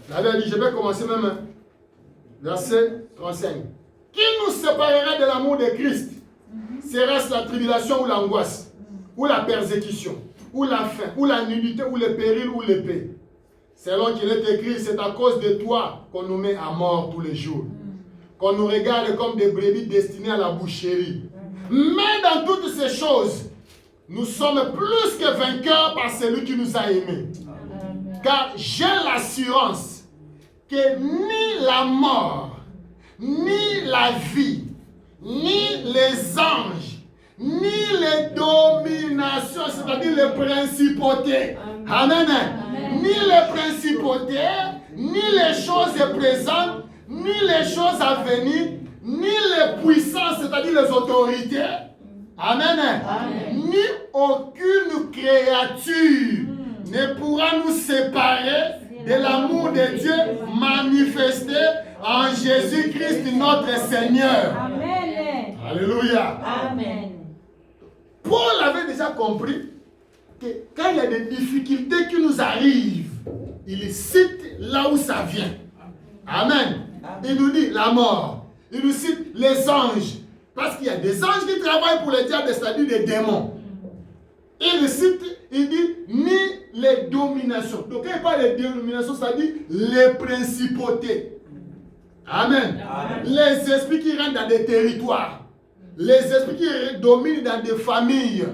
La Bible dit, je vais commencer même, verset 35. Qui nous séparera de l'amour de Christ? Sera-ce la tribulation ou l'angoisse, ou la persécution, ou la faim, ou la nudité, ou le péril, ou l'épée? Selon qu'il est écrit, c'est à cause de toi qu'on nous met à mort tous les jours, qu'on nous regarde comme des brebis destinées à la boucherie. Mais dans toutes ces choses, nous sommes plus que vainqueurs par celui qui nous a aimés. Car j'ai l'assurance que ni la mort, ni la vie, ni les anges, ni les dominations, c'est-à-dire les principautés, amen, ni les principautés, ni les choses présentes, ni les choses à venir, ni les puissances, c'est-à-dire les autorités, amen, ni aucune créature ne pourra nous séparer de l'amour de Dieu manifesté en Jésus-Christ notre Seigneur. Amen. Alléluia. Amen. Paul avait déjà compris que quand il y a des difficultés qui nous arrivent, il cite là où ça vient. Amen. Il nous dit la mort. Il nous cite les anges. Parce qu'il y a des anges qui travaillent pour le diable, c'est-à-dire des démons. Il cite, il dit, ni les dominations. Donc quand il parle de dominations, c'est-à-dire les principautés. Amen. Amen. Les esprits qui rentrent dans des territoires. Les esprits qui dominent dans des familles,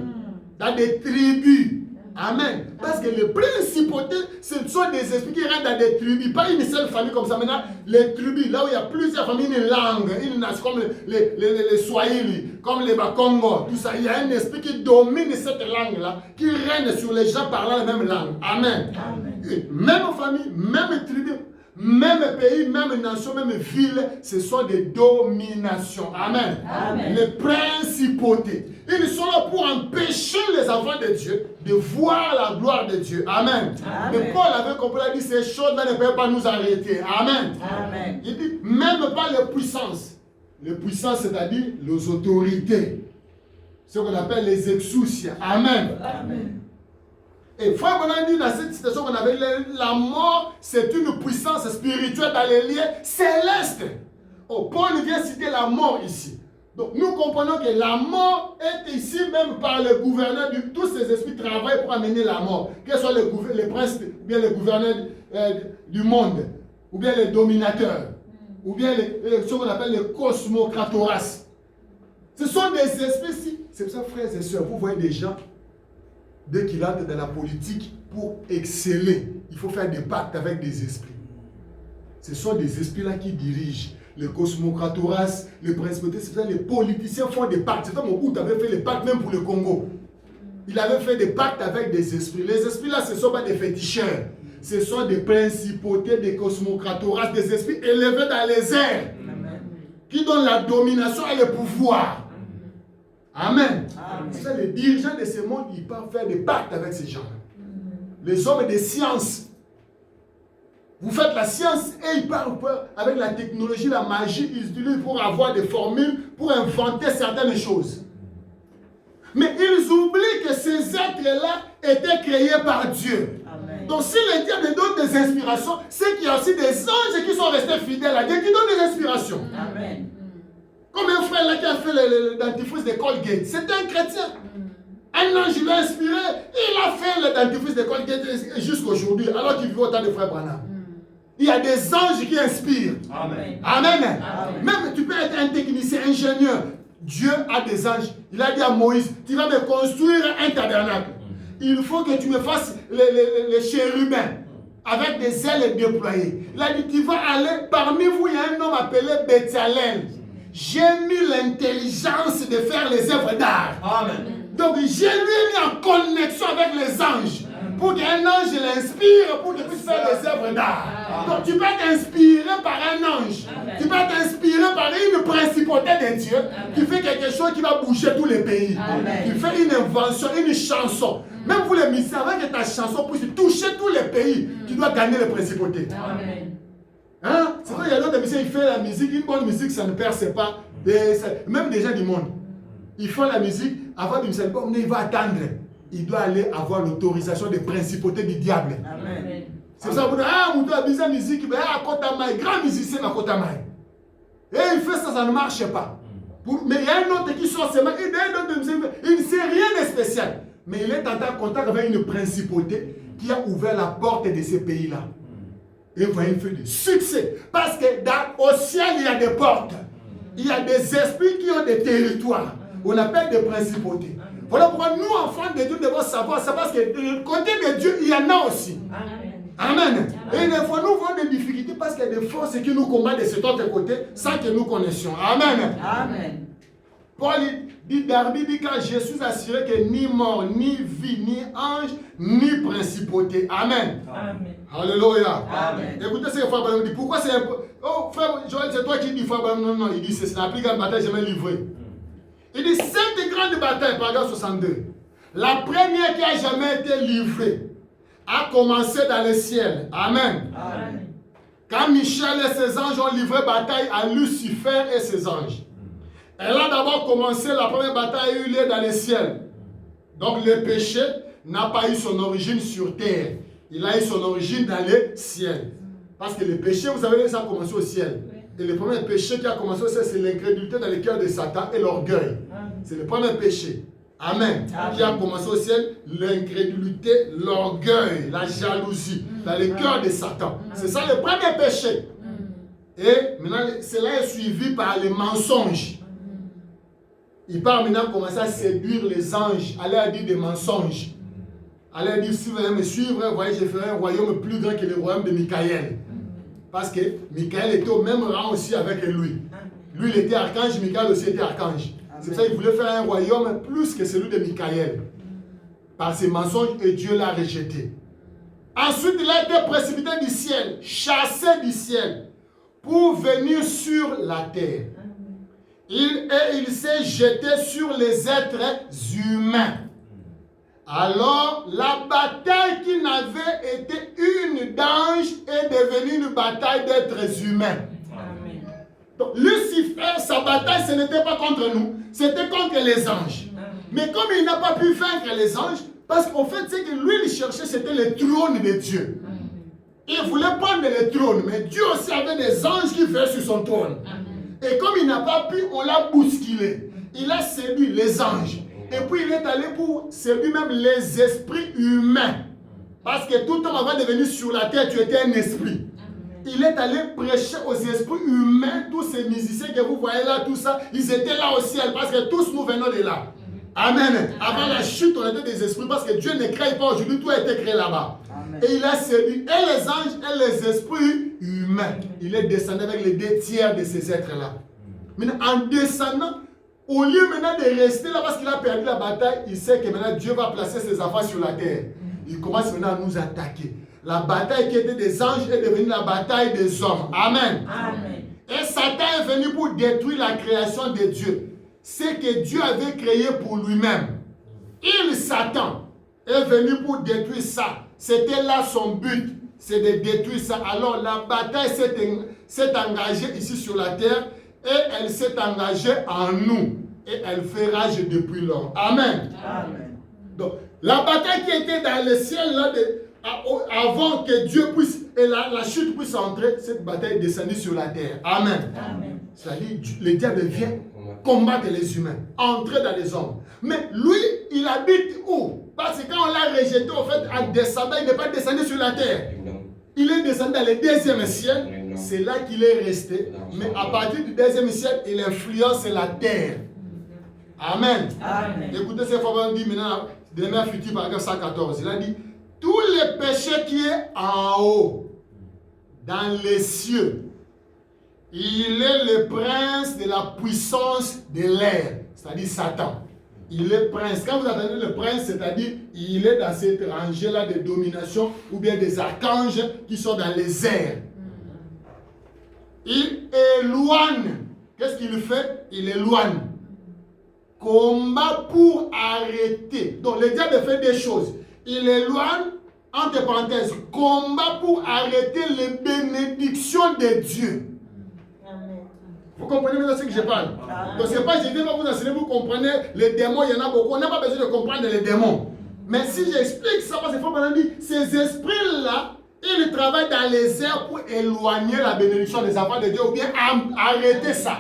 dans des tribus. Amen. Parce que les principautés, ce sont des esprits qui rentrent dans des tribus. Pas une seule famille comme ça. Maintenant, les tribus, là où il y a plusieurs familles, une langue, une nation, comme les Swahili, comme les Bakongo, tout ça. Il y a un esprit qui domine cette langue-là, qui règne sur les gens parlant la même langue. Amen. Amen. Même famille, même tribu. Même pays, même nation, même ville, ce sont des dominations. Amen. Amen. Les principautés. Ils sont là pour empêcher les enfants de Dieu de voir la gloire de Dieu. Amen. Amen. Mais Paul avait compris, il a dit, ces choses-là ne peuvent pas nous arrêter. Amen. Amen. Il dit, même pas les puissances. Les puissances, c'est-à-dire les autorités. Ce qu'on appelle les exousias. Amen. Amen. Et frère Bonham dit dans cette citation qu'on avait, la mort, c'est une puissance spirituelle dans les lieux célestes. Oh, Paul vient citer la mort ici. Donc nous comprenons que la mort est ici même par le gouverneur. Tous ces esprits travaillent pour amener la mort. Quels soient les princes, ou bien les gouverneurs du monde, ou bien les dominateurs, ou bien ce qu'on appelle les cosmocratoras. Ce sont des esprits. C'est pour ça, frères et sœurs, vous voyez des gens. Dès qu'il entre dans la politique, pour exceller, il faut faire des pactes avec des esprits. Ce sont des esprits-là qui dirigent. Les cosmocratoras, les principautés, c'est ça, les politiciens font des pactes. C'est comme Mobutu avait fait les pactes même pour le Congo. Il avait fait des pactes avec des esprits. Les esprits-là, ce ne sont pas des féticheurs. Ce sont des principautés, des cosmocratoras, des esprits élevés dans les airs, qui donnent la domination et le pouvoir. Amen. C'est ça, les dirigeants de ce monde, ils peuvent faire des pactes avec ces gens. Les hommes de science. Vous faites la science et ils parlent avec la technologie, la magie, ils utilisent pour avoir des formules, pour inventer certaines choses. Mais ils oublient que ces êtres-là étaient créés par Dieu. Amen. Donc si le diable donne des inspirations, c'est qu'il y a aussi des anges qui sont restés fidèles à Dieu, qui donnent des inspirations. Amen. Comme un frère là qui a fait le dentifrice de Colgate, c'était un chrétien. Un ange lui a inspiré, il a fait le dentifrice de Colgate jusqu'à aujourd'hui, alors qu'il vit autant de frères Branham. Il y a des anges qui inspirent. Amen. Amen. Amen. Même tu peux être un technicien, ingénieur. Dieu a des anges. Il a dit à Moïse, tu vas me construire un tabernacle. Il faut que tu me fasses les chérubins avec des ailes déployées. Il a dit, tu vas aller, parmi vous, il y a un homme appelé Béthalel. J'ai mis l'intelligence de faire les œuvres d'art. Amen. Donc, je lui ai mis en connexion avec les anges. Pour qu'un ange l'inspire, pour qu'il puisse faire des œuvres d'art. Donc, tu peux t'inspirer par un ange. Amen. Tu peux t'inspirer par une principauté de Dieu. Amen. Qui fait quelque chose qui va bouger tous les pays. Amen. Tu fais une invention, une chanson. Même pour les musiciens, avec que ta chanson puisse toucher tous les pays, tu dois gagner les principautés. Amen. Hein? C'est vrai, il y a d'autres musiciens, ils font la musique, une bonne musique, ça ne perce pas. Même des gens du monde, ils font la musique, avant de musique, il va attendre. Il doit aller avoir l'autorisation des principautés du diable. Amen. C'est ça, vous dites, ah, Moutou a besoin de musique, mais à Kotamaï, grand musicien à Kotamaï. Et il fait ça, ça ne marche pas. Mais il y a un autre qui sort seulement, il ne sait rien de spécial. Mais il est en contact avec une principauté qui a ouvert la porte de ces pays-là. Et vous voyez, il fait du succès. Parce que au ciel, il y a des portes. Il y a des esprits qui ont des territoires. On appelle des principautés. Voilà pourquoi nous, enfants de Dieu, devons savoir ça. Parce que du côté de Dieu, il y en a aussi. Amen. Et des fois, nous voyons des difficultés parce qu'il y a des forces qui nous combattent de cet autre côté sans que nous connaissions. Amen. Amen. Paul dit, Darby dit, car je suis assuré que ni mort, ni vie, ni ange, ni principauté. Amen. Amen. Alléluia. Amen. Écoutez ce que Frère Branham dit. Pourquoi c'est un peu... Oh, Frère Joël, c'est toi qui dis, Frère Branham. Non, non, il dit, c'est la plus grande bataille jamais livrée. Il dit, cette grande bataille, paragraphe 62, la première qui a jamais été livrée, a commencé dans le ciel. Amen. Amen. Quand Michel et ses anges ont livré bataille à Lucifer et ses anges. Elle a d'abord commencé, la première bataille a eu lieu dans le ciel. Donc le péché n'a pas eu son origine sur terre. Il a eu son origine dans le ciel. Parce que le péché, vous savez, ça a commencé au ciel. Et le premier péché qui a commencé au ciel, c'est l'incrédulité dans le cœur de Satan et l'orgueil. C'est le premier péché. Amen. Amen. Qui a commencé au ciel, l'incrédulité, l'orgueil, la jalousie dans le cœur de Satan. C'est ça le premier péché. Et maintenant, cela est suivi par les mensonges. Il part maintenant commencer à séduire les anges, à leur dire des mensonges. À leur dire, si vous allez me suivre, voyez, je ferai un royaume plus grand que le royaume de Michaël. Parce que Michaël était au même rang aussi avec lui. Lui, il était archange, Michaël aussi était archange. C'est pour ça qu'il voulait faire un royaume plus que celui de Michaël. Par ses mensonges, et Dieu l'a rejeté. Ensuite, il a été précipité du ciel, chassé du ciel, pour venir sur la terre. Il s'est jeté sur les êtres humains. Alors, la bataille qui n'avait été une d'ange est devenue une bataille d'êtres humains. Donc, Lucifer, sa bataille, ce n'était pas contre nous, c'était contre les anges. Mais comme il n'a pas pu vaincre les anges, parce qu'en fait, c'est que lui, il cherchait, c'était le trône de Dieu. Il voulait prendre le trône, mais Dieu aussi avait des anges qui venaient sur son trône. Et comme il n'a pas pu, on l'a bousculé. Il a séduit les anges. Et puis il est allé pour séduire même les esprits humains. Parce que tout homme avant de venir sur la terre, tu étais un esprit. Il est allé prêcher aux esprits humains, tous ces musiciens que vous voyez là, tout ça, ils étaient là au ciel parce que tous nous venons de là. Amen. Avant la chute, on était des esprits parce que Dieu ne crée pas aujourd'hui, tout a été créé là-bas. Et il a séduit et les anges et les esprits humains. Il est descendu avec les 2 tiers de ces êtres-là. Maintenant, en descendant, au lieu maintenant de rester là parce qu'il a perdu la bataille, il sait que maintenant Dieu va placer ses affaires sur la terre. Il commence maintenant à nous attaquer. La bataille qui était des anges est devenue la bataille des hommes. Amen. Amen. Et Satan est venu pour détruire la création de Dieu. C'est que Dieu avait créé pour lui-même. Il, Satan, est venu pour détruire ça. C'était là son but, c'est de détruire ça. Alors la bataille s'est engagée ici sur la terre et elle s'est engagée en nous. Et elle fait rage depuis lors. Amen. Amen. Donc, la bataille qui était dans le ciel, là, avant que Dieu puisse, et la chute puisse entrer, cette bataille est descendue sur la terre. Amen. Amen. C'est-à-dire, le diable vient combattre les humains, entrer dans les hommes. Mais lui, il habite où? Parce que quand on l'a rejeté, en fait, en descendant, il n'est pas descendu sur la terre. Il est descendu dans le 2e ciel. C'est là qu'il est resté. Mais à partir du 2e ciel, il influence la terre. Amen. Amen. Écoutez ce qu'on dit maintenant, de la future, paragraphe 114. Il a dit, tous les péchés qui est en haut, dans les cieux, il est le prince de la puissance de l'air, c'est-à-dire Satan. Il est prince. Quand vous entendez le prince, c'est-à-dire il est dans cette rangée-là de domination ou bien des archanges qui sont dans les airs. Il éloigne. Qu'est-ce qu'il fait? Il éloigne. Combat pour arrêter. Donc le diable fait des choses. Il éloigne, entre parenthèses, combat pour arrêter les bénédictions de Dieu. Vous comprenez maintenant ce que je parle? Donc c'est pas, je ne vais pas vous enseigner, vous comprenez, les démons, il y en a beaucoup. On n'a pas besoin de comprendre les démons. Mais si j'explique ça, parce qu'il faut maintenant dire, ces esprits-là, Il travaille dans les airs pour éloigner la bénédiction des enfants de Dieu ou bien arrêter ça.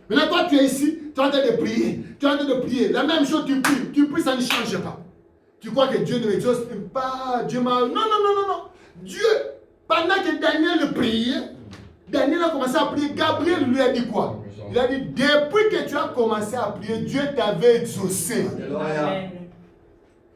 Maintenant, toi, tu es ici, tu es en train de prier. Tu es en train de prier. La même chose, tu pries, ça ne change pas. Tu crois que Dieu ne m'exauce pas, Dieu m'a... Non. Dieu, pendant que Daniel priait, Daniel a commencé à prier. Gabriel lui a dit quoi? Il a dit, depuis que tu as commencé à prier, Dieu t'avait exaucé. Amen.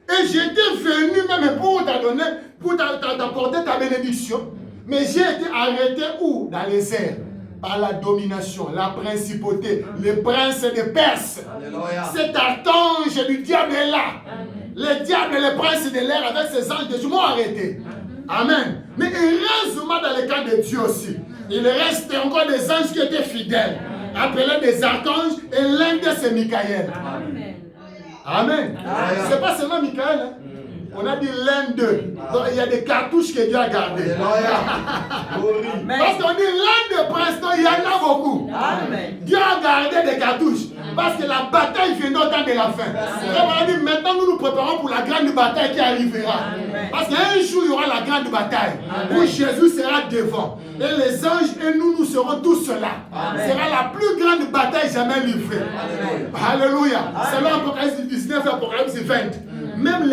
Et j'étais venu même pour t'adonner, pour t'apporter ta bénédiction. Mais j'ai été arrêté où? Dans les airs. Par la domination, la principauté, le prince de Perse. Alléluia. Cet archange du diable est là. Amen. Le diable et le prince de l'air avec ses anges de Dieu m'ont arrêté. Amen. Mais heureusement dans le cas de Dieu aussi, il reste encore des anges qui étaient fidèles, appelés des archanges, et l'un d'eux c'est Michael. Amen. Amen. C'est pas seulement Michael. Hein? On a dit l'un d'eux. Donc il y a des cartouches que Dieu a gardées. Parce qu'on dit l'un de prince, il y en a beaucoup. Amen. Dieu a gardé des cartouches. Parce que la bataille vient au temps de la fin. On a dit maintenant nous nous préparons pour la grande bataille qui arrivera. Amen. Parce qu'un jour il y aura la grande bataille. Amen. Où Jésus sera devant. Et les anges et nous serons tous là. Ce sera la plus grande bataille jamais livrée. Amen. Alléluia. Selon Apocalypse 19 et Apocalypse 20. Même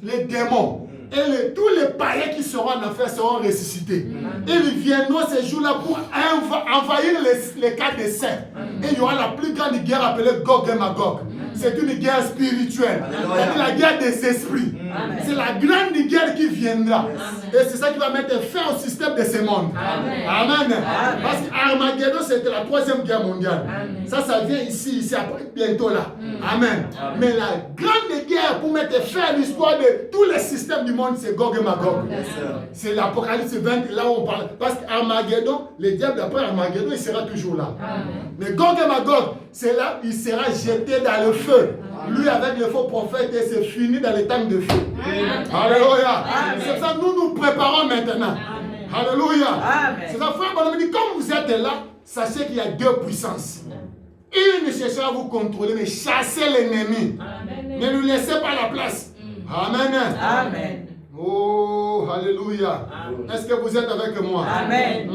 les démons et tous les païens qui seront en enfer seront ressuscités. Ils viendront ces jours-là pour envahir les cas des saints. Et il y aura la plus grande guerre appelée Gog et Magog. C'est une guerre spirituelle. C'est la guerre des esprits. C'est la grande guerre qui viendra. Et c'est ça qui va mettre fin au système de ce monde. Amen. Parce qu'Armageddon, c'était la 3e guerre mondiale. Ça vient ici, après, bientôt là. Amen. Mais la grande guerre pour mettre fin à l'histoire de tous les systèmes du monde, c'est Gog et Magog. C'est l'Apocalypse 20, là où on parle. Parce qu'Armageddon, le diable après Armageddon, il sera toujours là. Mais Gog et Magog, c'est là, il sera jeté dans le feu. Lui avec les faux prophètes, et c'est fini dans les temps de feu. Alléluia. C'est ça, nous préparons maintenant. Amen. Alléluia. C'est ça, frère, on me dit, comme vous êtes là, sachez qu'il y a 2 puissances. Une cherchera à vous contrôler, mais chassez l'ennemi. Ne lui laissez pas la place. Amen. Amen. Oh, alléluia. Est-ce que vous êtes avec moi? Amen.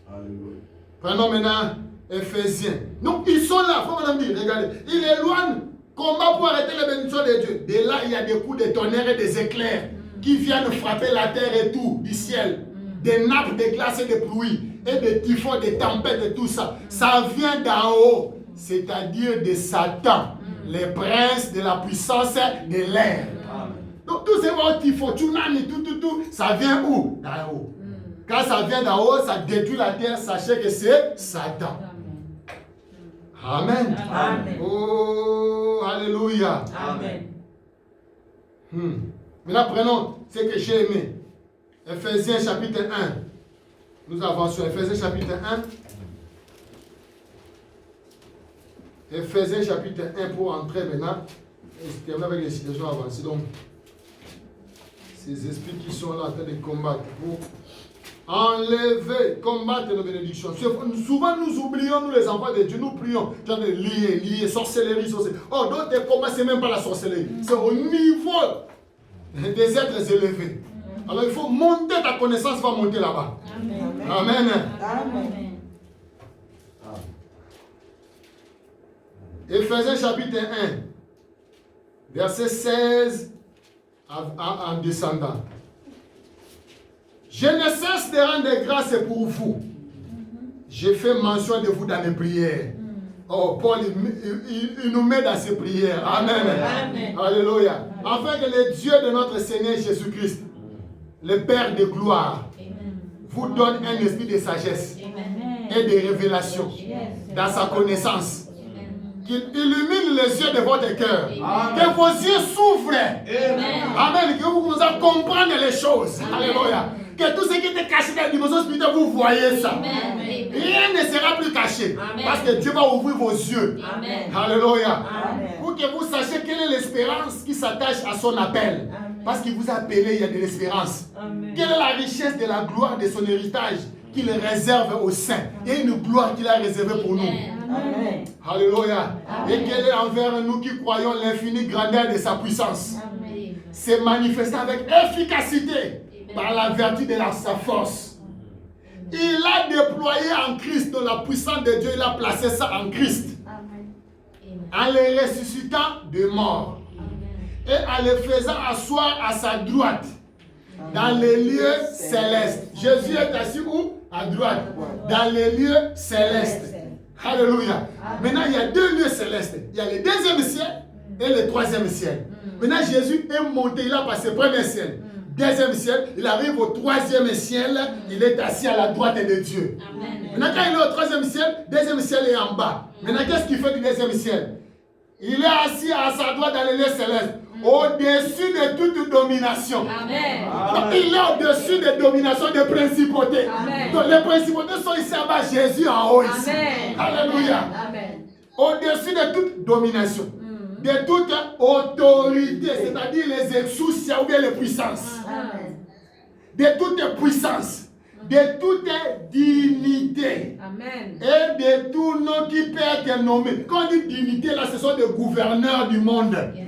Alléluia. Prenons maintenant Éphésiens. Donc ils sont là, faut madame dire, regardez, ils éloignent combat pour arrêter la bénédiction de Dieu. De là, il y a des coups de tonnerre et des éclairs qui viennent frapper la terre et tout, du ciel. Des nappes de glace et de pluie, et des typhons, des tempêtes et tout ça. Ça vient d'en haut, c'est-à-dire de Satan, le prince de la puissance de l'air. Donc tous ces mots typhons, tsunami, tout, ça vient où? D'en haut. Quand ça vient d'en haut, ça détruit la terre, sachez que c'est Satan. Amen. Amen. Oh, alléluia. Amen. Maintenant, prenons ce que j'ai aimé. Éphésiens chapitre 1. Nous avançons. Éphésiens chapitre 1. Éphésiens chapitre 1 pour entrer maintenant. Et se terminer avec les situations avancées. Donc, ces esprits qui sont là en train de combattre pour enlever, combattre nos bénédictions. Souvent nous oublions, nous les enfants de Dieu, nous prions, genre de lier, sorcellerie. Oh, dans tes combats, c'est même pas la sorcellerie. C'est au niveau des êtres élevés. Alors il faut monter, ta connaissance va monter là-bas. Amen. Amen. Amen. Éphésiens chapitre 1, verset 16 en descendant. Je ne cesse de rendre grâce pour vous. J'ai fait mention de vous dans mes prières. Oh, Paul, il nous met dans ses prières. Amen. Amen. Alléluia. Afin que le Dieu de notre Seigneur Jésus-Christ, le Père de gloire, vous donne un esprit de sagesse et de révélation dans sa connaissance. Qu'il illumine les yeux de votre cœur. Que vos yeux s'ouvrent. Amen. Que vous commencez à comprendre les choses. Alléluia. Que tout ce qui était caché dans la dimension spirituelle, vous voyez ça. Amen. Rien ne sera plus caché. Amen. Parce que Dieu va ouvrir vos yeux. Amen. Alléluia. Amen. Pour que vous sachiez quelle est l'espérance qui s'attache à son appel. Amen. Parce qu'il vous a appelé, il y a de l'espérance. Quelle est la richesse de la gloire de son héritage qu'il réserve aux saints. Il y a une gloire qu'il a réservée pour nous. Amen. Alléluia. Amen. Et quelle est envers nous qui croyons l'infinie grandeur de sa puissance. Amen. s'est manifesté avec efficacité par la vertu de sa force. Il a déployé en Christ, dans la puissance de Dieu, il a placé ça en Christ. En le ressuscitant de mort. Et en le faisant asseoir à sa droite. Dans les lieux célestes. Jésus est assis où? À droite. Dans les lieux célestes. Alléluia. Maintenant, il y a deux lieux célestes. Il y a le deuxième ciel et le troisième ciel. Maintenant, Jésus est monté, il a passé le premier ciel. Deuxième ciel, il arrive au troisième ciel, il est assis à la droite de Dieu. Maintenant, quand il est au troisième ciel, deuxième ciel est en bas. Maintenant, qu'est-ce qu'il fait du deuxième ciel? Il est assis à sa droite dans les lieux célestes, au-dessus de toute domination. Amen. Donc, il est au-dessus des dominations des principautés. Amen. Donc, les principautés sont ici en bas, Jésus en haut ici. Amen. Alléluia. Au-dessus de toute domination, de toute autorité, c'est-à-dire les exousia ou bien les puissances. Amen. De toute puissance, de toute dignité. Amen. Et de tout nom qui peut être nommé. Quand on dit dignité, là, ce sont des gouverneurs du monde. Yes.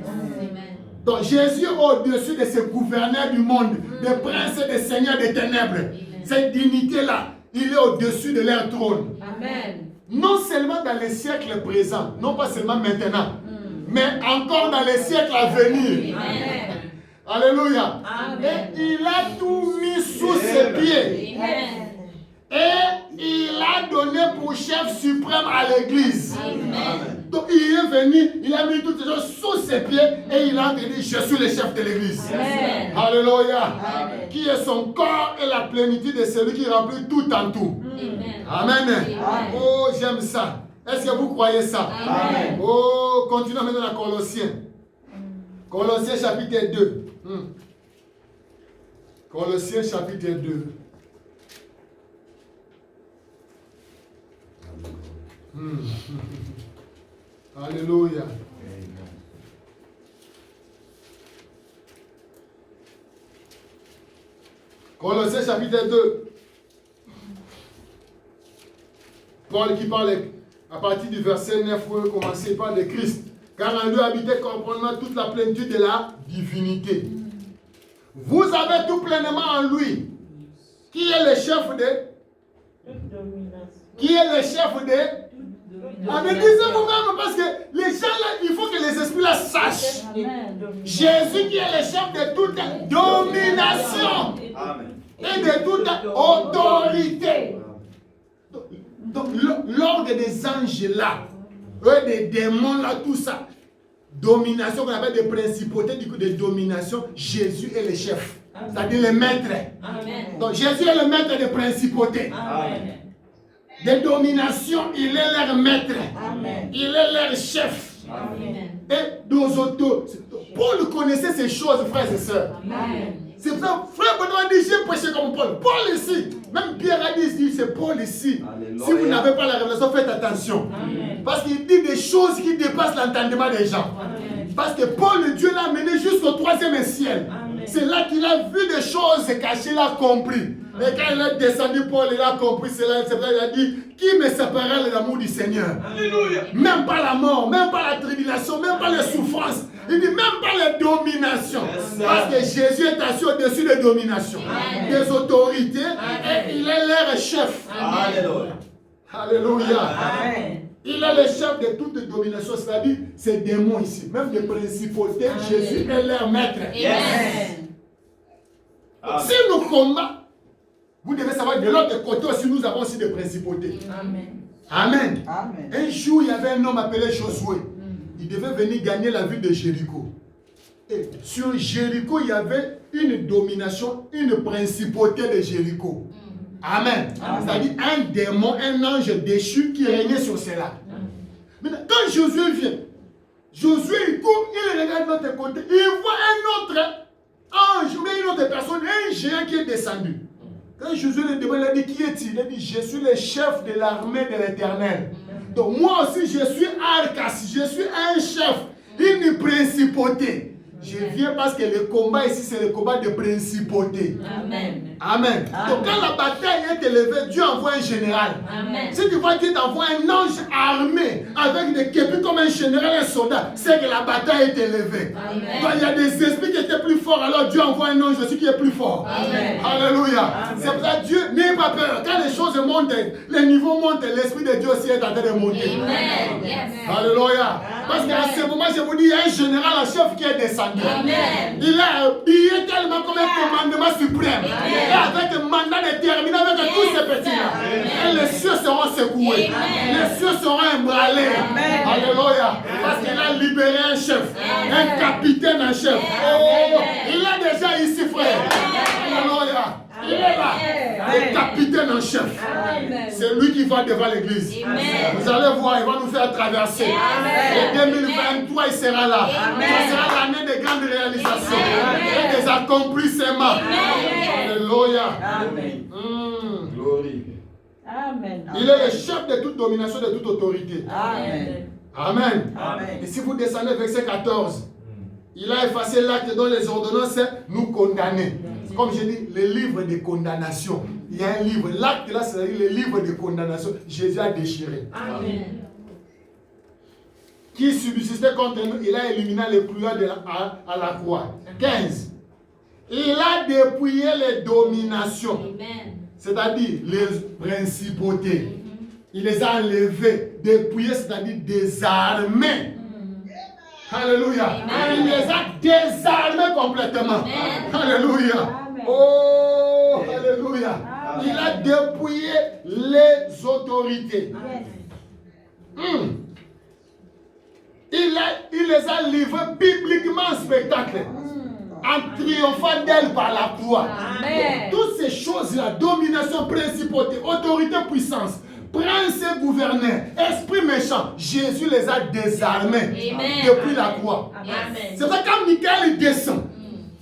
Donc Jésus est au-dessus de ces gouverneurs du monde, des princes et des seigneurs des ténèbres. Amen. Cette dignité-là, il est au-dessus de leur trône. Amen. Non seulement dans les siècles présents, non pas seulement maintenant, mais encore dans les siècles à venir. Amen. Alléluia. Amen. Et il a tout mis sous ses pieds. Amen. Et il a donné pour chef suprême à l'église. Donc il est venu, il a mis toutes ces choses sous ses pieds et il a dit, je suis le chef de l'église. Alléluia. Amen. Qui est son corps et la plénitude de celui qui remplit tout en tout. Amen. Amen. Oh, j'aime ça. Est-ce que vous croyez ça? Amen. Oh, continuons maintenant à Colossiens. Colossiens chapitre 2. Colossiens chapitre 2. Alléluia. Colossiens chapitre 2. Paul qui parle à partir du verset 9 où il commence par le Christ. Car en lui habitait complètement toute la plénitude de la divinité. Vous avez tout pleinement en lui. Qui est le chef de? Qui est le chef de? Mais disez vous-même, parce que les gens là, il faut que les esprits là sachent. Jésus qui est le chef de toute domination. Et de toute autorité. Donc l'ordre des anges là, des démons là, tout ça, domination qu'on appelle des principautés, du coup de domination, Jésus est le chef, c'est-à-dire le maître. Amen. Donc Jésus est le maître des principautés. Amen. Des dominations, il est leur maître. Amen. Il est leur chef. Amen. Et nos autorités. Paul connaissait ces choses, frères et sœurs. Amen. C'est pour ça, frère Benoît dit, j'ai prêché comme Paul. Paul ici, même Pierre a dit, c'est Paul ici. Alléluia. Si vous n'avez pas la révélation, faites attention. Amen. Parce qu'il dit des choses qui dépassent l'entendement des gens. Amen. Parce que Paul, Dieu l'a mené jusqu'au troisième ciel. C'est là qu'il a vu des choses cachées, il a compris. Et quand il est descendu, Paul, il a compris cela. C'est vrai, il a dit, qui me séparera de l'amour du Seigneur? Alléluia. Même pas la mort, même pas la tribulation, même pas les souffrances. Il dit même pas les dominations. Parce que Jésus est assis au-dessus des dominations, des autorités. Et il est leur chef. Alléluia. Alléluia. Amen. Il est le chef de toute domination, c'est-à-dire ces démons ici, même des principautés. Amen. Jésus est leur maître. Yes. Si nous combattons, vous devez savoir de l'autre côté aussi, nous avons aussi des principautés. Amen. Amen. Amen. Un jour, il y avait un homme appelé Josué. Il devait venir gagner la ville de Jéricho. Et sur Jéricho, il y avait une domination, une principauté de Jéricho. Amen. C'est-à-dire un démon, un ange déchu qui régnait sur cela. Maintenant, quand Josué vient, Josué il court, il regarde de l'autre côté, il voit un autre ange, ou une autre personne, un géant qui est descendu. Quand Josué le demande, il a dit, qui est-il? Il a dit, je suis le chef de l'armée de l'Éternel. Donc moi aussi, je suis Arcas, je suis un chef, une principauté. Je viens parce que le combat ici, c'est le combat de principauté. Amen. Amen. Donc quand la bataille est élevée, Dieu envoie un général. Amen. Si tu vois Dieu t'envoie un ange armé avec des képis comme un général, un soldat, c'est que la bataille est élevée. Amen. Donc il y a des esprits qui étaient plus forts, alors Dieu envoie un ange aussi qui est plus fort. Amen. Alléluia. C'est pour ça que Dieu n'ayez pas peur. Quand les choses montent, les niveaux montent, l'esprit de Dieu aussi est en train de monter. Amen. Yes. Alléluia. Parce qu'à ce moment, je vous dis, il y a un général en chef qui est descendu. Amen. Il a habillé tellement comme un commandement suprême. Et avec un mandat déterminé, avec tous ces petits-là. Et les cieux seront secoués. Les cieux seront ébranlés. Alléluia. Parce qu'il a libéré un chef, un capitaine en chef. Oh, il est déjà ici, frère. Alléluia. Il est là. Le capitaine en chef. C'est lui qui va devant l'église. Vous allez voir, il va nous faire traverser. Et 2023, il sera là. Ça sera l'année des grandes réalisations et des accomplissements. Alléluia. Amen. Glory. Amen. Il est le chef de toute domination, de toute autorité. Amen. Amen. Amen. Et si vous descendez verset 14, il a effacé l'acte dont les ordonnances nous condamnaient. Comme je dis, le livre de condamnation. Il y a un livre. L'acte là, c'est le livre de condamnation. Jésus a déchiré. Amen. Qui subsistait contre nous, il a éliminé les prières à la croix. 15. Il a dépouillé les dominations. Amen. C'est-à-dire les principautés. Il les a enlevés. Dépouillés, c'est-à-dire désarmés. Alléluia. Il les a désarmés complètement. Alléluia. Amen. Oh, alléluia. Il a dépouillé les autorités. Il les a livrés bibliquement en spectacle. En triomphant d'elle par la croix. Amen. Toutes ces choses-là, domination, principauté, autorité, puissance, prince et gouverneur, esprit méchant, Jésus les a désarmés depuis la croix. Amen. C'est vrai quand Michael descend,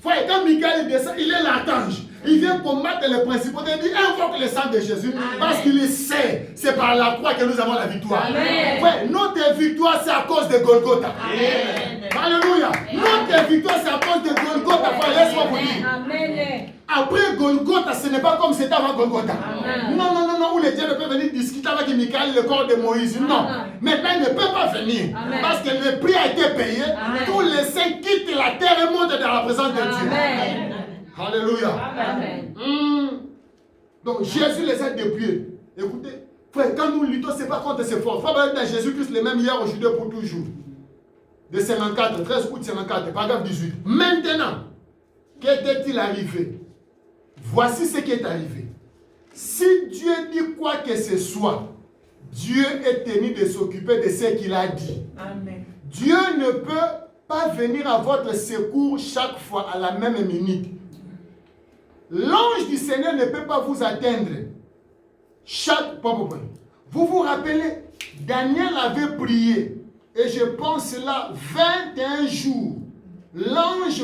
frère, quand Michael descend, il est l'archange. Il vient combattre les principautés. Il dit invoque le sang de Jésus. Parce qu'il sait, c'est par la croix que nous avons la victoire. Frère, notre victoire, c'est à cause de Golgotha. Amen. Alléluia. Notre victoire, c'est à cause de Golgotha. Frère, laisse-moi vous dire. Amen. Après Golgotha, ce n'est pas comme c'était avant Golgotha. Non, non, non, non, où les dieux ne peuvent venir discuter avec Michael, le corps de Moïse. Non. Maintenant, il ne peut pas venir. Parce que le prix a été payé. Tous les saints quittent la terre et montent dans la présence de Dieu. Alléluia. Amen. Donc Jésus les a dépouillés. Écoutez, frère, quand nous luttons, ce n'est pas contre ses forces. Frère, dans Jésus-Christ, le même hier, aujourd'hui, pour toujours. De 54, 13 août 54, paragraphe 18. Maintenant, qu'était-il arrivé? Voici ce qui est arrivé. Si Dieu dit quoi que ce soit, Dieu est tenu de s'occuper de ce qu'il a dit. Amen. Dieu ne peut pas venir à votre secours chaque fois à la même minute. L'ange du Seigneur ne peut pas vous atteindre chaque point. Vous vous rappelez, Daniel avait prié, et je pense là, 21 jours. L'ange,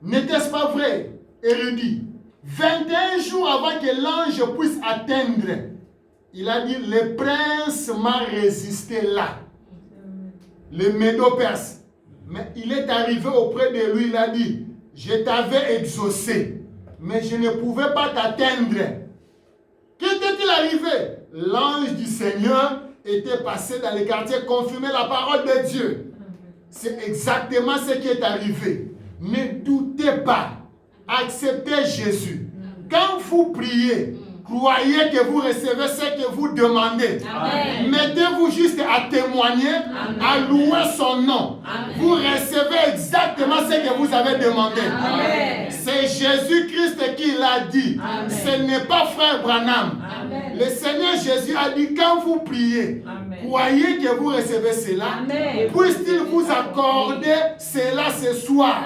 n'était-ce pas vrai, érudit? 21 jours avant que l'ange puisse atteindre, il a dit, le prince m'a résisté là. Le Médo-Perse. Mais il est arrivé auprès de lui, il a dit, je t'avais exaucé, mais je ne pouvais pas t'atteindre. Qu'était-il arrivé? L'ange du Seigneur était passé dans les quartiers, confirmer la parole de Dieu. C'est exactement ce qui est arrivé. Ne doutez pas. Acceptez Jésus. Quand vous priez, croyez que vous recevez ce que vous demandez. Mettez-vous juste à témoigner, à louer son nom. Vous recevez exactement ce que vous avez demandé. C'est Jésus-Christ qui l'a dit. Ce n'est pas frère Branham. Le Seigneur Jésus a dit, quand vous priez, croyez que vous recevez cela. Puisse-t-il vous accorder cela ce soir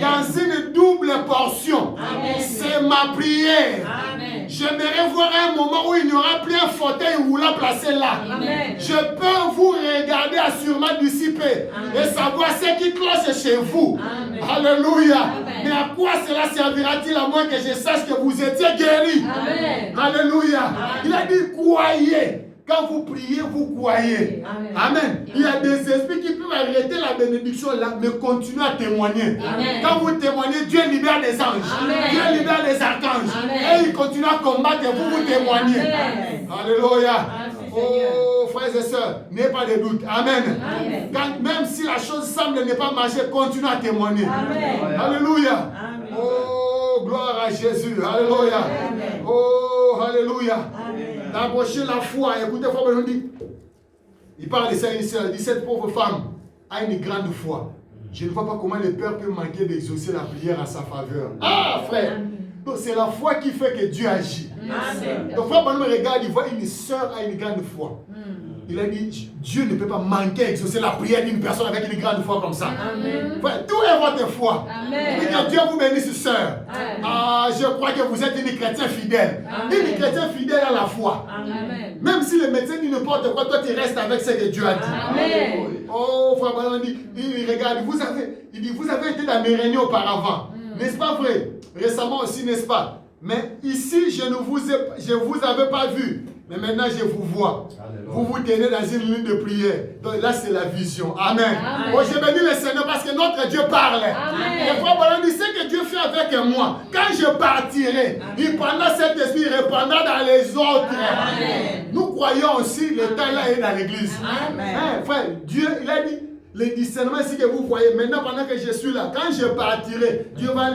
dans une double portion. C'est ma prière. J'aimerais voir un moment où il n'y aura plus un fauteuil roulant placé là. Je peux vous regarder assurément dissiper et savoir ce qui cloche chez vous. Alléluia. Mais à quoi cela servira-t-il à moins que je sache que vous étiez guéris? Alléluia. Il a dit croyez. Quand vous priez, vous croyez. Amen. Amen. Il y a des esprits qui peuvent arrêter la bénédiction là, mais continuer à témoigner. Amen. Quand vous témoignez, Dieu libère les anges. Amen. Dieu libère les archanges. Amen. Et il continue à combattre et vous témoignez. Amen. Alléluia. Amen. Oh, frères et sœurs, n'ayez pas de doute. Amen. Amen. Quand, même si la chose semble ne pas marcher, continuez à témoigner. Amen. Alléluia. Amen. Oh, gloire à Jésus. Alléluia. Amen. Oh, alléluia. Amen. D'embaucher la foi. Écoutez, frère Benoît dit, il parle de ça ici, il dit cette pauvre femme a une grande foi. Je ne vois pas comment le Père peut manquer d'exaucer la prière à sa faveur. Ah, frère. Donc c'est la foi qui fait que Dieu agit. Amen. Donc frère Benoît regarde, il voit une sœur a une grande foi. Il a dit, Dieu ne peut pas manquer d'exaucer la prière d'une personne avec une grande foi comme ça. Amen. Frère, d'où est votre foi? Amen. Et que Dieu vous bénisse, sœur. Amen. Ah, je crois que vous êtes une chrétienne fidèle. Amen. Une chrétienne fidèle à la foi. Amen. Même si le médecin dit n'importe quoi, toi tu restes avec ce que Dieu a dit. Amen. Oh, frère Benoît dit, il regarde, vous avez été dans mes réunions auparavant. N'est-ce pas vrai? Récemment aussi, n'est-ce pas? Mais ici, je ne vous avais pas vu. Mais maintenant, je vous vois. Vous vous tenez dans une ligne de prière. Donc là, c'est la vision. Amen. Amen. Oh, je bénis le Seigneur parce que notre Dieu parle. Amen. Et frère Benoît dit, ce que Dieu fait avec moi, quand je partirai, il prendra cet esprit, il répandra dans les autres. Amen. Nous croyons aussi, le temps là est dans l'église. Amen. Hein, frère, Dieu, il a dit, le discernement ici que vous voyez, maintenant pendant que je suis là, quand je partirai, Dieu va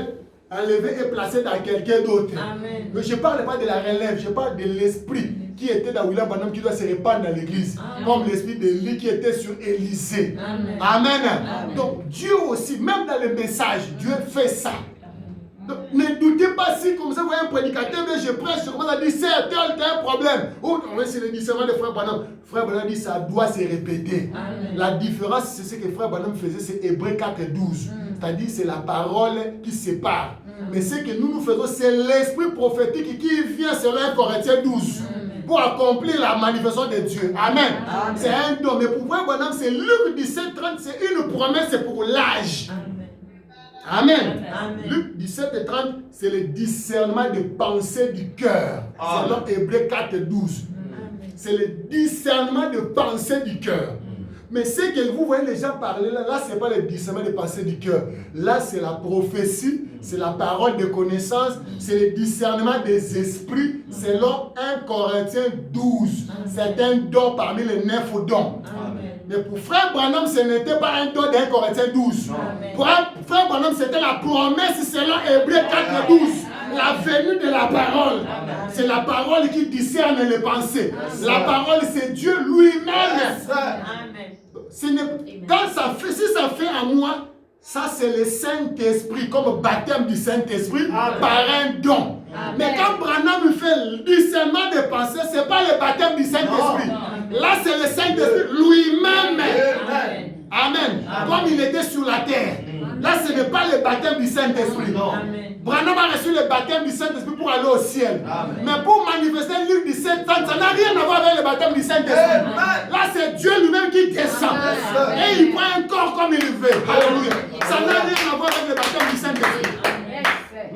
enlever et placer dans quelqu'un d'autre. Amen. Mais je ne parle pas de la relève, je parle de l'esprit qui était dans William Branham qui doit se répandre dans l'église. Comme l'esprit d'Élie qui était sur Élisée. Amen. Amen. Amen. Donc Dieu aussi, même dans le message, Dieu fait ça. Donc, ne doutez pas si comme ça vous voyez un prédicateur, mais je prêche, je commence à dire c'est un problème. Ou c'est le discernement de Frère Branham. Frère Branham dit ça doit se répéter. Amen. La différence, c'est ce que Frère Branham faisait, c'est Hébreux 4:12. C'est-à-dire c'est la parole qui sépare. Mais ce que nous faisons, c'est l'esprit prophétique qui vient selon 1 Corinthiens 12 pour accomplir la manifestation de Dieu. Amen. C'est un don. Mais pour Frère Branham, c'est Luc 17:30, c'est une promesse pour l'âge. Amen. Amen. Luc 17:30, c'est le discernement de pensée du cœur. Selon Hébreux 4:12. C'est le discernement de pensée du cœur. Mais ce que vous voyez les gens parler là, ce n'est pas le discernement de pensée du cœur. Là, c'est la prophétie, c'est la parole de connaissance, c'est le discernement des esprits selon 1 Corinthiens 12. C'est un don parmi les 9 dons. Mais pour Frère Branham, ce n'était pas un don d'1 Corinthiens 12. Pour Frère Branham, c'était la promesse selon Hébreux 4:12. La venue de la parole. C'est la parole qui discerne les pensées. La parole, c'est Dieu lui-même. Quand ça fait, si ça fait à moi, ça c'est le Saint-Esprit, comme baptême du Saint-Esprit, par un don. Mais quand Branham fait le discernement des pensées, ce n'est pas le baptême du Saint-Esprit. Là, c'est le Saint-Esprit lui-même. Amen. Comme il était sur la terre. Là, ce n'est pas le baptême du Saint-Esprit. Branham a reçu le baptême du Saint-Esprit pour aller au ciel. Mais pour manifester Luc 17:30, ça n'a rien à voir avec le baptême du Saint-Esprit. Là, c'est Dieu lui-même qui descend. Et il prend un corps comme il veut. Alléluia. Ça n'a rien à voir avec le baptême du Saint-Esprit.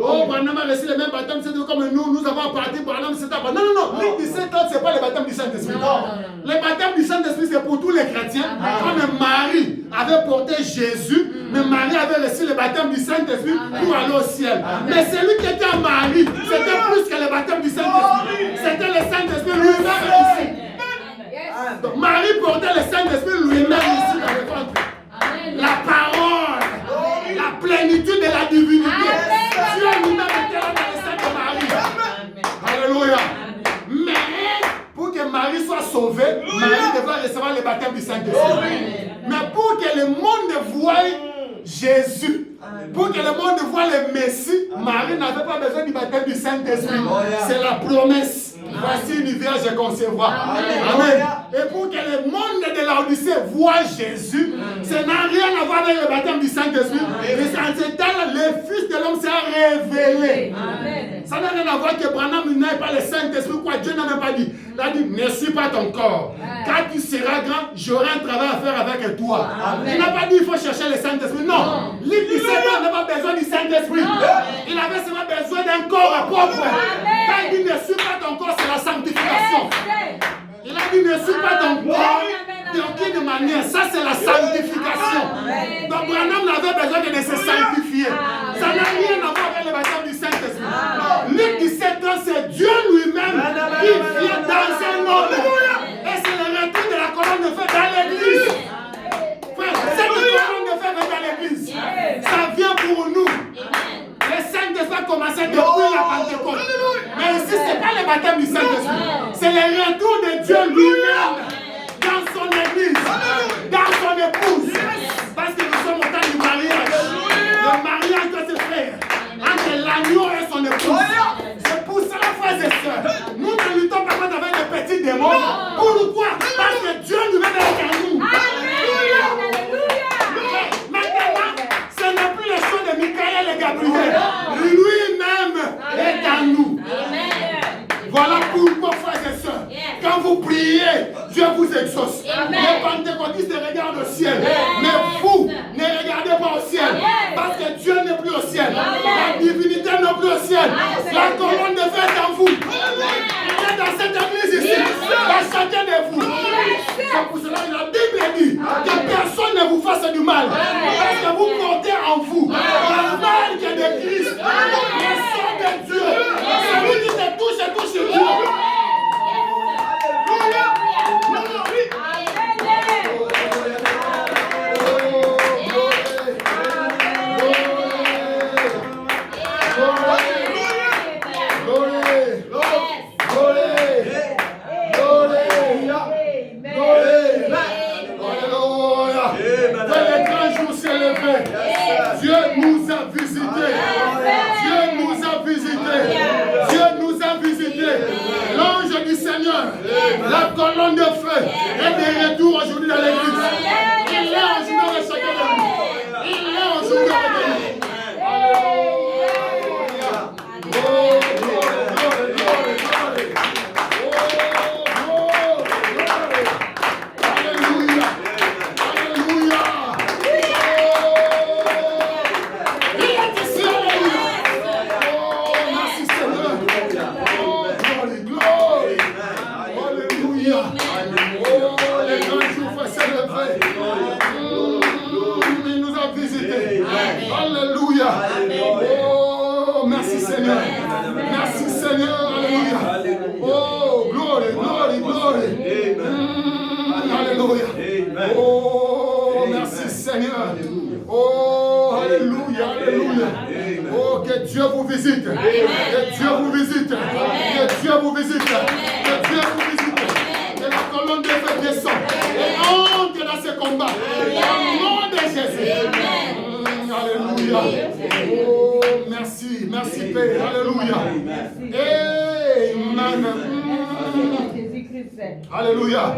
Oh, Branham a reçu le même baptême comme nous avons parti Branham, c'est pas. Non, non, non. Luc 17:30, ce n'est pas le baptême du Saint-Esprit. Le baptême du Saint-Esprit, c'est pour tous les chrétiens. Comme Marie avait porté Jésus, mais Marie avait reçu le baptême du Saint-Esprit pour aller au ciel. Mais celui qui était en Marie, c'était plus que le baptême du Saint-Esprit. C'était le Saint-Esprit lui-même ici. Donc Marie portait le Saint-Esprit lui-même ici dans le ventre. La parole, la plénitude de la divinité. Dieu lui-même était là dans le sein de Marie. Alléluia. Mais pour que Marie soit sauvée, Marie devait recevoir le baptême du Saint-Esprit. Mais pour que le monde voie Jésus, pour que le monde voie le Messie, Marie n'avait pas besoin du baptême du Saint-Esprit. C'est la promesse. Voici une vierge concevra. Amen. Et pour que le monde de l'Odyssée voie Jésus, ça n'a rien à voir avec le baptême du Saint-Esprit. Mais en ce temps-là, le Fils de l'homme s'est révélé. Ça n'a rien à voir que Branham n'ait pas le Saint-Esprit. Quoi, Dieu n'a même pas dit. Il a dit, ne suis pas ton corps. Quand tu seras grand, j'aurai un travail à faire avec toi. Il n'a pas dit il faut chercher le Saint-Esprit. Non. Luc 17 n'a pas besoin du Saint-Esprit. Il avait seulement besoin d'un corps propre. Quand il dit ne suis pas ton corps, c'est la sanctification. Il a dit, ne suis pas ton corps d'aucune manière. Ça, c'est la sanctification. Donc, Branham n'avait besoin que de se sanctifier. Ça n'a rien à voir avec le baptême du Saint-Esprit. Luc 17 ans, c'est Dieu lui-même qui vient dans un homme. Et c'est le retour de la colonne de feu dans l'église. C'est le colonne de feu dans l'église. Ça vient pour nous. Le Saint-Esprit a commencé depuis la Pentecôte. Mais ici, ce n'est pas le baptême du Saint-Esprit. C'est le retour de Dieu lui-même dans son église, dans son épouse. Parce que nous sommes au temps du mariage. Le mariage doit se faire entre l'agneau et son épouse. C'est pour cela, frères et sœurs, nous ne luttons pas contre avec les petits démons. Pourquoi? Parce que Dieu lui-même est en nous. Maintenant, ce n'est plus le choix de Michael et Gabriel. Lui-même est en nous. Voilà pourquoi, frères et sœurs, quand vous priez, Dieu vous exauce. Les pentecôtistes regardent au ciel. Mais vous, ne regardez pas au ciel. Parce que Dieu n'est plus au ciel. La divinité n'est plus au ciel. La colonne de feu est en vous. Il est dans cette église ici. Dans chacun de vous. C'est pour cela que la Bible dit que personne ne vous fasse du mal. Parce que vous portez en vous la marque de Christ. Le sang de Dieu. Celui qui te touche Dieu. Dieu nous a visités. Dieu nous a visités. Dieu nous a visités. L'ange du Seigneur, la colonne de feu, est de retour aujourd'hui dans l'église. Il est aujourd'hui dans chacun de nous. Il est aujourd'hui avec nous. Dieu vous visite. Que Dieu vous visite. Que Dieu vous visite. Que Dieu vous visite. Que la colonne de feu descend. Et entre dans ce combat. Au nom de Jésus. Alléluia. Oh, merci. Merci Père. Alléluia. Amen. Alléluia.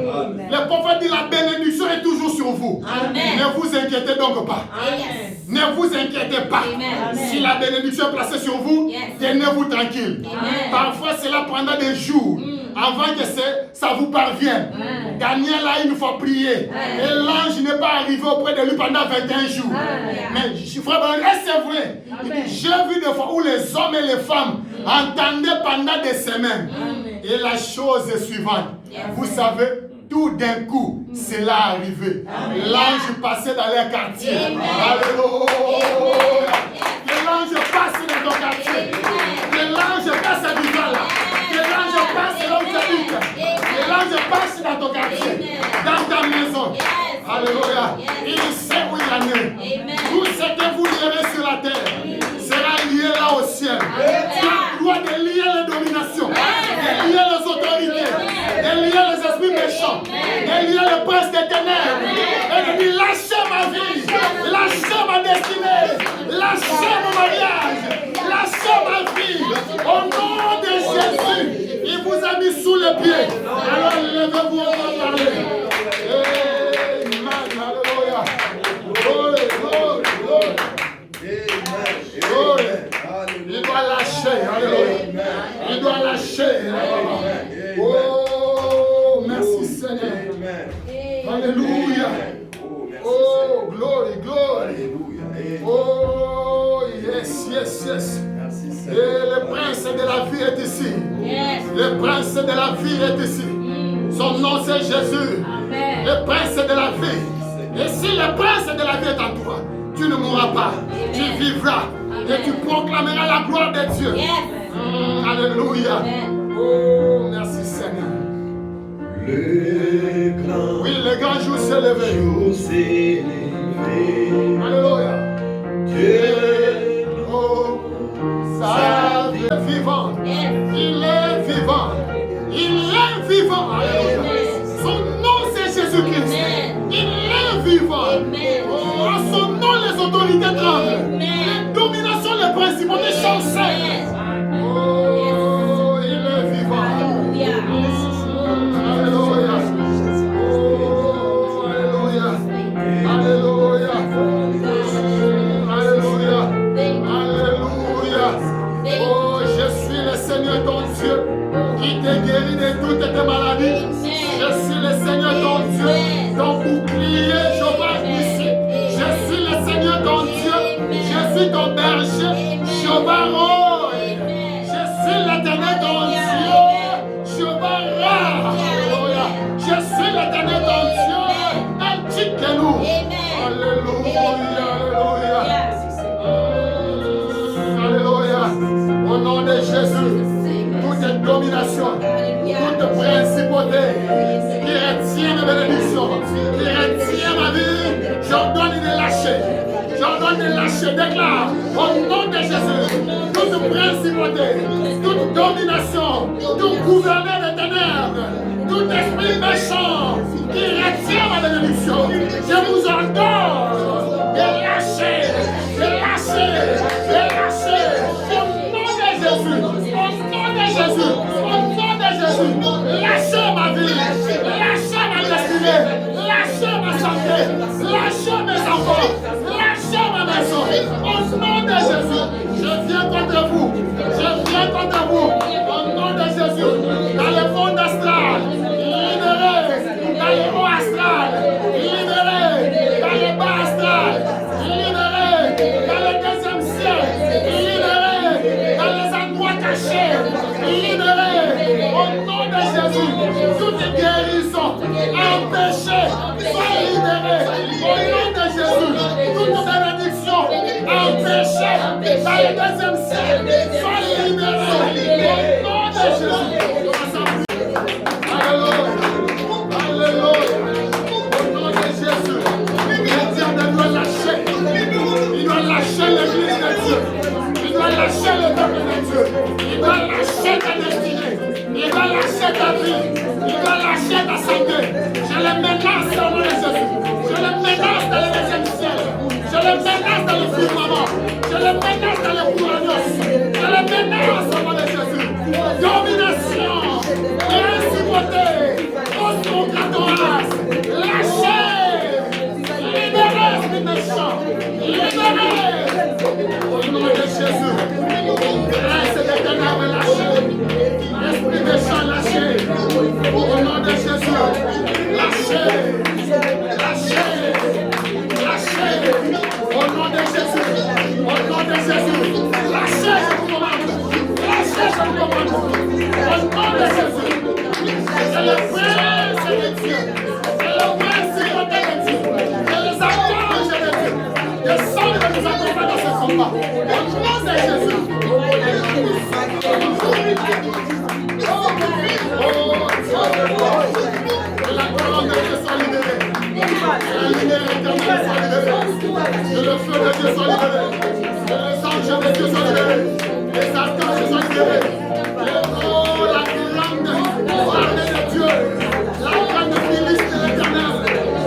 Le prophète dit la bénédiction est toujours sur vous. Amen. Ne vous inquiétez donc pas. Yes. Ne vous inquiétez pas. Amen. Si la bénédiction est placée sur vous, tenez-vous tranquille. Amen. Parfois cela prendra des jours avant que ça vous parvienne. Amen. Daniel a une fois prié et l'ange n'est pas arrivé auprès de lui pendant 21 jours. Amen. Mais frère, c'est vrai. Il dit, j'ai vu des fois où les hommes et les femmes entendaient pendant des semaines. Amen. Et la chose est suivante. Vous savez, tout d'un coup, cela arrivé. L'ange passait dans les quartiers. Alléluia. Que l'ange passe dans ton quartier. Que l'ange passe à Duval. Que l'ange passe là où tu habites. Que l'ange passe dans ton quartier. Dans ta maison. Alléluia. Il sait où il en est. Tout ce que vous lirez sur la terre sera lié là au ciel. Tu as le droit de lier les dominations, de lier les autorités, de lier les esprits méchants, de lier le prince des ténèbres. Et de dire lâchez ma vie, lâchez ma destinée, lâchez mon mariage, lâchez ma vie. Au nom de Jésus, il vous a mis sous les pieds. Alors levez-vous, on va parler. Alléluia. Glory, glory, glory. Il doit lâcher. Alléluia. Il doit lâcher. Oh, merci Seigneur. Alléluia. Oh, glory, glory. Oh, yes, yes, yes. Et le prince de la vie est ici. Le prince de la vie est ici. Son nom c'est Jésus. Amen. Le prince de la vie. Et si le prince de la vie est en toi, tu ne mourras pas. Tu vivras. Et tu proclameras la gloire de Dieu. Alléluia. Oh, merci Seigneur. Oui, le grand jour s'est levé. Alléluia. Dieu, oh, sa vie est vivante. Il est vivant. Il est vivant. Alléluia. Son nom c'est Jésus-Christ. Il est vivant. Oh, en son nom les autorités tremblent. Les dominations, les principautés chancellent. Oh, il est vivant. Alléluia. Alléluia. Oh, Alléluia. Alléluia. Alléluia. Alléluia. Oh, je suis le Seigneur ton Dieu qui te guérit de toutes tes maladies. Je suis le Seigneur ton Dieu, ton bouclier, Jéhovah ici. Je suis le Seigneur ton Dieu, je suis ton berger, Jéhovah Roy. Je suis l'éternel ton Dieu, Jéhovah Ra. Alléluia. Je suis l'éternel ton Dieu, indique-nous. Alléluia, alléluia. Alléluia. Au nom de Jésus, toute domination, toute principauté qui retient mes bénédictions, qui retient ma vie, j'ordonne de lâcher. J'ordonne de lâcher, déclare au nom de Jésus, toute principauté, toute domination, tout gouverneur des ténèbres, tout esprit méchant qui retient ma bénédiction, je vous ordonne de lâcher, de lâcher, de lâcher, au nom de Jésus, au nom de Jésus, au nom de Jésus, lâchez ma vie, lâchez ma destinée, lâchez ma santé, lâchez mes enfants, lâchez ma maison, au nom de Jésus, je viens contre vous, je viens contre vous, au nom de Jésus, dans le monde astral, libérez, dans le haut astral, libérez, dans le bas astral, libérez, dans le deuxième ciel, libérez, dans les endroits cachés, libérez, au nom de Jésus, toute guérison, empêchée, soit libérée, au nom de Jésus, toute bénédiction, empêchée, dans le deuxième ciel, soit libérée, au nom de Jésus. Alléluia, alléluia, au nom de Jésus, le diable doit lâcher, il doit lâcher l'église de Dieu, il doit lâcher le peuple de Dieu, il doit lâcher ta destinée, il doit lâcher ta vie, il doit lâcher ta santé. Je le menace au nom de Jésus, je le menace dans le deuxième ciel, je le menace dans le firmament, je le menace dans le couronnement, je le menace au nom de Jésus. Domination, principauté, ostentatoise, lâchez, libérez les méchants, libérez, au nom de Jésus. Grâce des ténèbres lâchez, esprit méchant lâchez, au nom de Jésus. Lâchez, lâchez, lâchez, au nom de Jésus, au nom de Jésus. Lâchez, je vous commande, lâchez, je vous commande, au nom de Jésus. C'est le prince de Dieu, c'est le principauté de Dieu, c'est les archanges de Dieu. Descendez de nous accompagner dans ce combat, au nom de Jésus. La parole de Dieu soit libérée. La lumière éternelle soit libérée. Que le feu de Dieu soit libéré. Que les anges de Dieu soient libérés. Les archanges soient libérés. Oh, la grande armée de Dieu. La grande milice de l'éternel.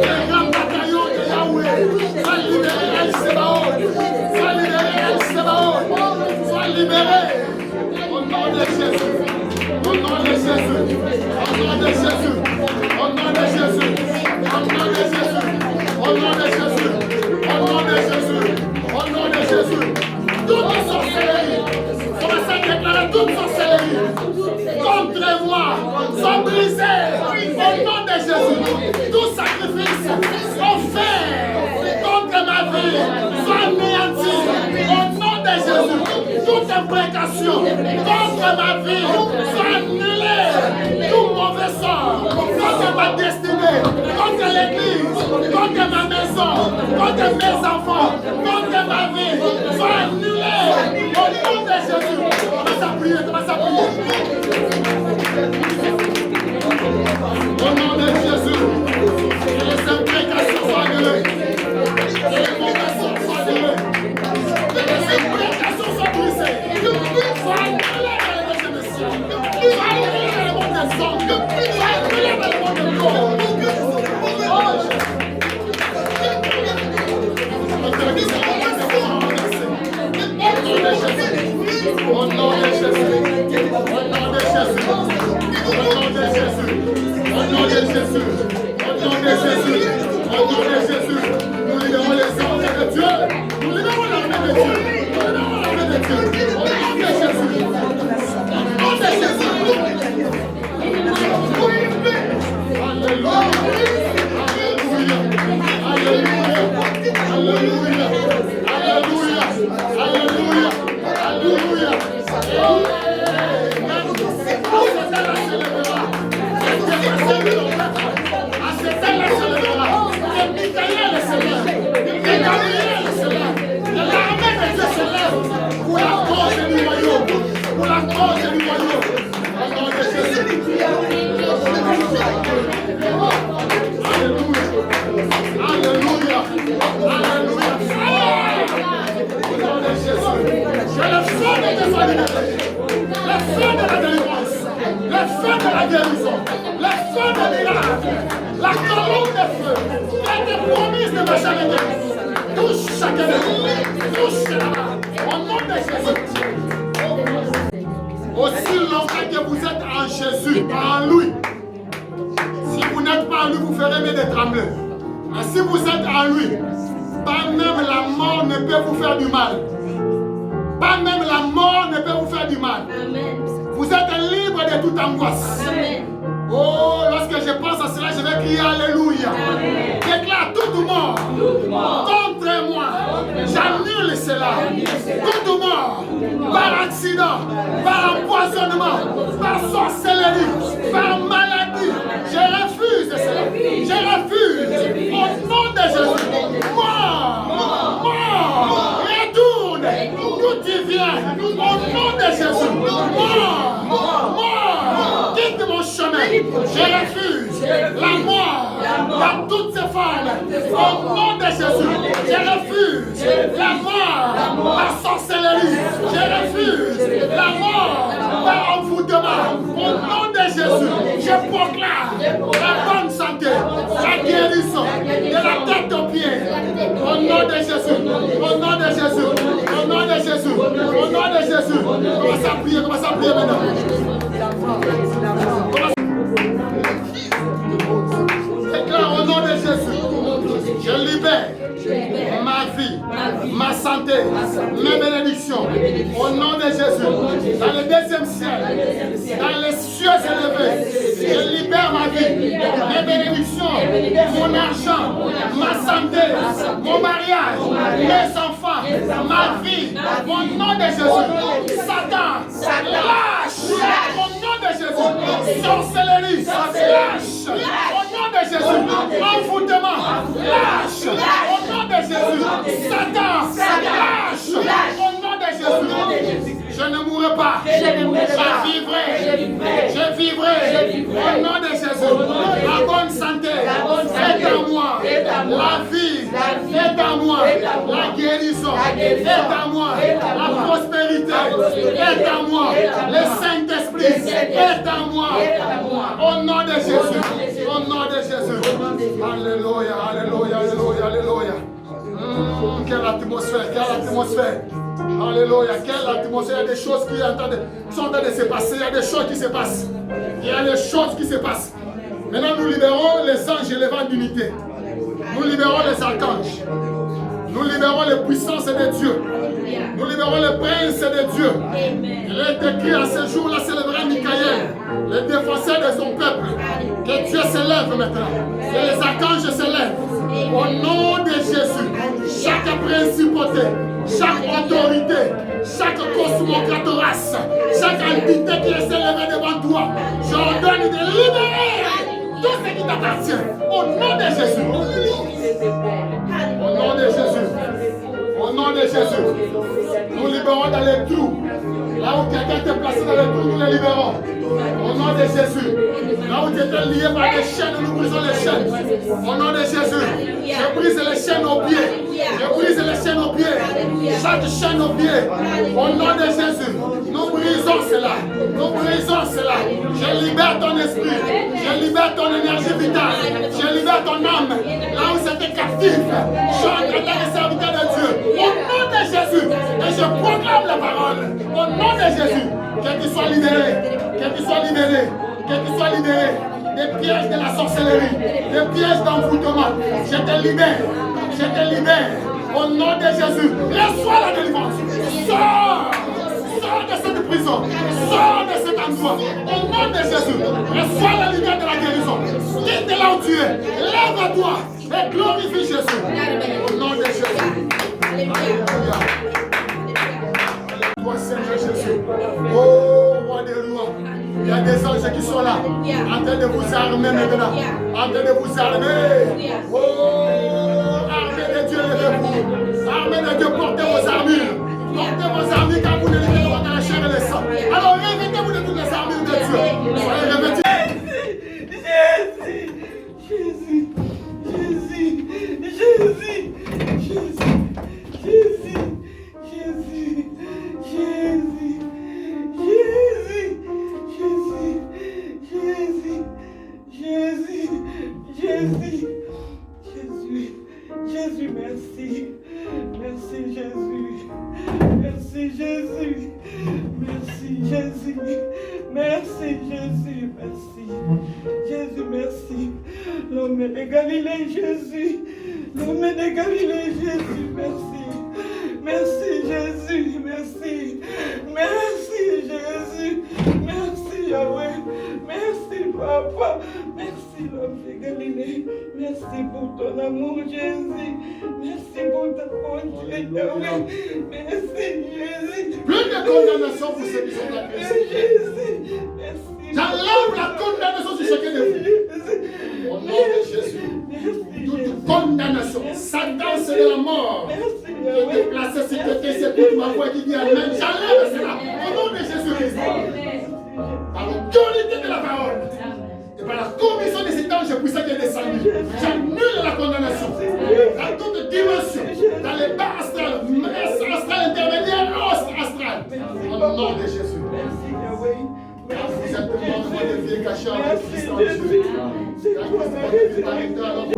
Les grands bataillons de Yahweh. Soient libérés, El-Sébaoth. Soient libérés, El-Sébaoth. Soient libérés. Au nom de Jésus. Au nom de Jésus. Au nom de Jésus. Au nom de Jésus. Au nom de Jésus. Au nom de Jésus. Au nom de Jésus. Au nom de Jésus. Toute sorcellerie. Commencez à déclarer toute sorcellerie contre moi sont brisées. Au nom de Jésus. Tout sacrifice offert contre ma vie soit anéanti. Au nom de Jésus. Toute imprécation contre ma vie soit annulée. Tout mauvais sort ma destinée, contre l'église, contre ma maison, contre mes enfants, contre ma vie, soit annulé au nom de Jésus. Commence à prier, commence à prier. Au nom de Jésus, que les imprécations soient annulées, que les mauvaises soient annulées, que les imprécations soient brisées, soient annulées dans le nom de Jésus, soient annulées dans le monde des hommes, soient annulées dans le monde des corps. Au nom de Jésus, au nom de Jésus, au nom de Jésus, au nom de Jésus, au nom de Jésus, au nom de Jésus, nous libérons les anges de Dieu, nous libérons l'armée de Dieu, nous libérons l'armée de Dieu, au nom de Jésus, au nom de Jésus. Alléluia, alléluia, alléluia, alléluia, alléluia, alléluia, alléluia. Pour la cause du royaume, pour la cause du royaume, au nom de Jésus. Alléluia, alléluia, au nom de Jésus. Que le feu de Dieu soit libéré, le feu de la délivrance, le feu de la guérison, le feu de miracle, la colonne de feu qui a été promise de ma charité. Touche chacun de nous, touche là-bas, au nom de Jésus. Aussi longtemps que vous êtes en Jésus, en lui, si vous n'êtes pas en lui, vous ferez mieux de trembler. Et si vous êtes en lui, pas même la mort ne peut vous faire du mal. Pas même la mort ne peut vous faire du mal. Amen. Vous êtes libre de toute angoisse. Amen. Oh, lorsque je pense à cela, je vais crier Alléluia. Amen. Déclare toute mort contre moi. J'annule cela. Toute mort, par accident, par empoisonnement, par sorcellerie, par maladie. Je refuse cela. Je refuse. Au nom de Jésus. Mort, mort, retourne. D'où tu viens. Au nom de Jésus. Mort, mort, quitte mon chemin. Je refuse la mort dans toutes ces formes. Au nom de Jésus. Je refuse la mort par sorcellerie. Je refuse la mort par envoûtement. Au nom de Jésus, je proclame la bonne santé, la guérison de la tête aux pieds. Au nom de Jésus, au nom de Jésus, au nom de Jésus, au nom de Jésus. Commence à prier maintenant. Déclare au nom de Jésus, je libère ma vie, ma santé, mes bénédictions. Au nom de Jésus, dans le deuxième ciel, dans les cieux élevés, je libère ma vie, mes bénédictions, mon argent, ma santé, mon mariage, mes enfants, ma vie. Au nom de Jésus, Satan, lâche. Au nom de Jésus, sorcellerie, lâche. Au nom de Jésus, envoûtement, lâche. Au nom de Jésus, Satan, lâche. Au nom de Jésus, je ne mourrai pas. Je vivrai. Je vivrai. Au nom de Jésus, la bonne santé est en moi. La vie est en moi. La guérison est en moi. La prospérité est en moi. Le Saint-Esprit est en moi. Au nom de Jésus. Au nom de Jésus. Alléluia, alléluia, alléluia, alléluia. Quelle atmosphère, quelle atmosphère. Alléluia, quelle atmosphère. Il y a des choses qui sont en train de se passer. Il y a des choses qui se passent. Il y a des choses qui se passent. Maintenant, nous libérons les anges élevant d'unité. Nous libérons les archanges. Nous libérons les puissances de Dieu. Nous libérons les princes de Dieu. Il est écrit à ce jour-là, célébrer Michael, le défenseur de son peuple. Que Dieu s'élève maintenant. Que les archanges s'élèvent. Au nom de Jésus, chaque principauté, chaque autorité, chaque cosmocratoras, chaque entité qui est élevée devant toi, j'ordonne de libérer tout ce qui t'a appartient. Au nom de Jésus. Au nom de Jésus. Au nom de Jésus. Nous libérons dans les trous. Là où quelqu'un t'est placé dans les trous, nous les libérons. Au nom de Jésus. Là où tu étais lié par des chaînes, nous brisons les chaînes. Au nom de Jésus. Je brise les chaînes aux pieds. Je brise les chaînes aux pieds. Chaque chaîne aux pieds. Au nom de Jésus. Nous brisons cela. Nous brisons cela. Je libère ton esprit. Je libère ton énergie vitale. Je libère ton âme. Là où c'était captif. Chante en tant que serviteur de Dieu. Au nom de Jésus. Et je proclame la parole. Au nom de Jésus. Que tu sois libéré. Que tu sois libéré. Que tu sois libéré. Des pièges de la sorcellerie. Des pièges d'envoûtement. Je te libère. Je te libère. Au nom de Jésus. Reçois la délivrance. Sors. Sors de cette prison. Sors de cet endroit. Au nom de Jésus. Reçois la lumière de la guérison. Quitte là où tu es. Lève-toi et glorifie Jésus. Au nom de Jésus. Alléluia. Toi, Seigneur Jésus. Oh, roi des rois. Il y a des anges qui sont là. En train de vous armer maintenant. En train de vous armer. Oh, armée de Dieu, levez-vous. Armée de Dieu, portez vos armures. Portez vos armures car vous ne luttez pas dans la chair et le sang. Alors revêtez-vous de toutes les armures de Dieu. Soyez revêtus. Jésus, Jésus, Jésus, Jésus, Jésus, Jésus, Jésus, Jésus, Jésus, Jésus, Jésus, merci. Merci Jésus. Merci Jésus. Merci Jésus. Merci Jésus. Merci. Jésus, merci. L'homme de Galilée, Jésus. L'homme de Galilée, Jésus, merci. Merci Jésus. Merci. Merci Jésus. Merci Yahweh. Merci Papa. Merci l'homme de Galilée. Merci pour ton amour Jésus. Merci pour ta bonté Yahweh. Merci Jésus. Plus de condamnation pour ceux qui sont dans la prison. Jésus. Merci. J'enlève la condamnation sur chacun de vous. Au nom de Jésus. Toute condamnation. Satan, c'est de la mort. Merci Qui est Yahweh. placé sur tes pieds, c'est pour ma voix qui dit Amen. J'enlève cela. Au nom de Jésus-Christ. Par l'autorité de la parole. Et par la commission des cet ange puissant qui est descendu, j'annule la condamnation dans toute dimension, dans les bas astrales, astral intermédiaire, astral. Au nom de Jésus. Merci Yahweh. Vous êtes mort de votre vie cachée en Christ en Dieu. C'est toi ma résurrection.